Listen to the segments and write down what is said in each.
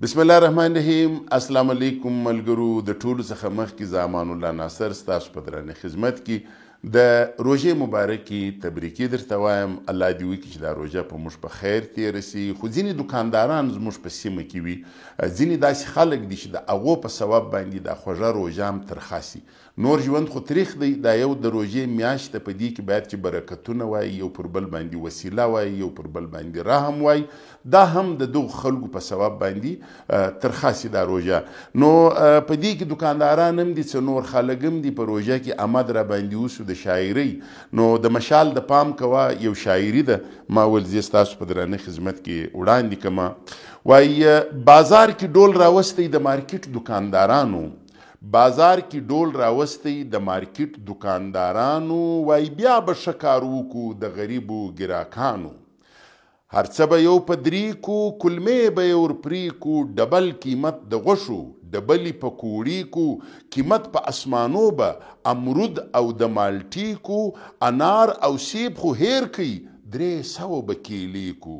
بسم الله الرحمن الرحیم. السلام علیکم ملګرو. د ټولو څخه مخکې زه امان الله ناصر ستاسو په درانه خدمت کې د روژې مبارکې تبریکې درته وایم. الله دې وکړي چې دا روژه په موږ په خیر تېره سي. خو ځینې دوکانداران زموږ په سیمه کې وي، ځینې داسې خلک دي چې د هغو په ثواب باندې دا خوږه روژه هم ترخه سي. نور ژوند خو تریخ دی. دا یو د روژې میاشت ده، په دې کې باید چې برکتونه وایي، یو پر بل باندې وسیله وایي، یو پر بل باندې رحم وایي. دا هم د دغو خلکو په ثواب باندې ترخه سي دا روژه. نو په دې کې دوکانداران هم دي، څه نور خلک هم دي. په روژه کې آمد را باندې وسو د شاعرۍ. نو د مشال د پام کوه، یو شاعري ده، ما ویل زه ستاسو په درانه خدمت کې وړاندې کړمه. وایي بازار کې ډول راوستی د مارکیټ دوکاندارانو، بازار کې ډول راوستی د مارکیټ دوکاندارانو. وایي بیا به ښه کار وکړو د غریبو ګراکانو. هر څه به یو په درې کو، کلمې به یې ورپرې کو. ډبل قیمت د غوښو، ډبلې پکوړې کو. قیمت په اسمانو به امرود او د مالټې کو. انار او سیب خو هیر کوي، 300 به کیلې کو.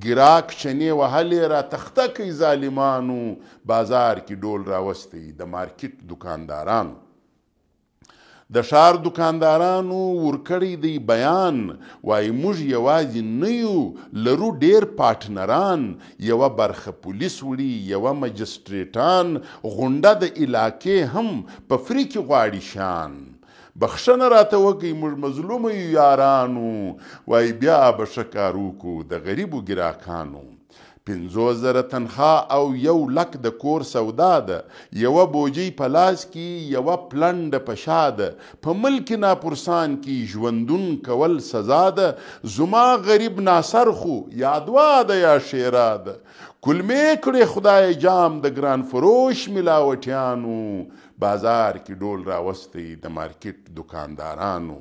ګراک چنې وهلې را تخته کوي ظالمانو. بازار کې ډول راوستی د مارکیټ دوکاندارانو. د ښار دوکاندارانو ورکړی دی بیان. وایي موږ یوازې نه یو، لرو ډیر پارټنران. یوه برخه پولیس وړي، یوه مجسټریټان. غونډه د علاقې هم په فری کې غواړي شان. بخښنه راته وکئ موږ مظلومه یو یارانو. وایي بیا به ښه کار وکړو د غریبو ګراکانو. 50,000 تنخواه او 100,000 د کور سودا ده. یوه بوجۍ په لاس کې، یوه پلنډه په شا ده. په ملک ناپرسان کې ژوندون کول سزا ده. زما غریب ناصر خو یا دعا ده یا شیرا ده. کلمې کړې خدای جام د ګران فروش ملاوټیانو. بازار کې ډول راوستی د مارکیټ دوکاندارانو.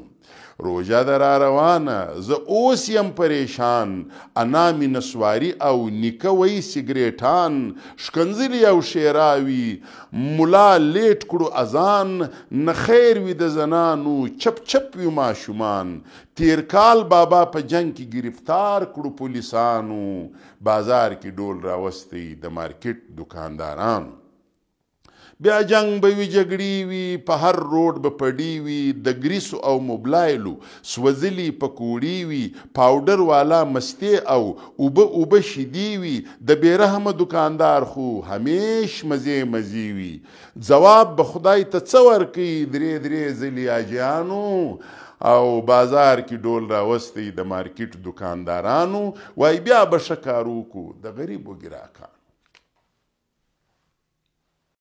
روژه ده را روانه، زه اوس یم پریشان. انا مې نسواري او نیکه وی سګریټان. ښکنځلې او ښېراوي ملا لیټ کړو اذان. نه خیر وي د زنانو، چپ چپ وي ماشومان. تیر کال بابا په جنگ کې گرفتار کړو پولیسانو. بازار کې ډول راوستی د مارکیټ دوکاندارانو. بیا جنگ به وي، جګړې وي، په هر روډ به پډې وي. د ګریسو او موبلایلو سوځلي پکوړې وي. پاوډر والا مستې او اوبه شیدې وي. د بېرحمه دوکاندار خو همیش مزې مزې وي. ځواب به خدای ته څه ورکوي 3 ځلې حاجیانو. او بازار کې ډول راوستی د مارکیټ دوکاندارانو. وایي بیا به ښه کار وکړو د غریبو ګراکانو.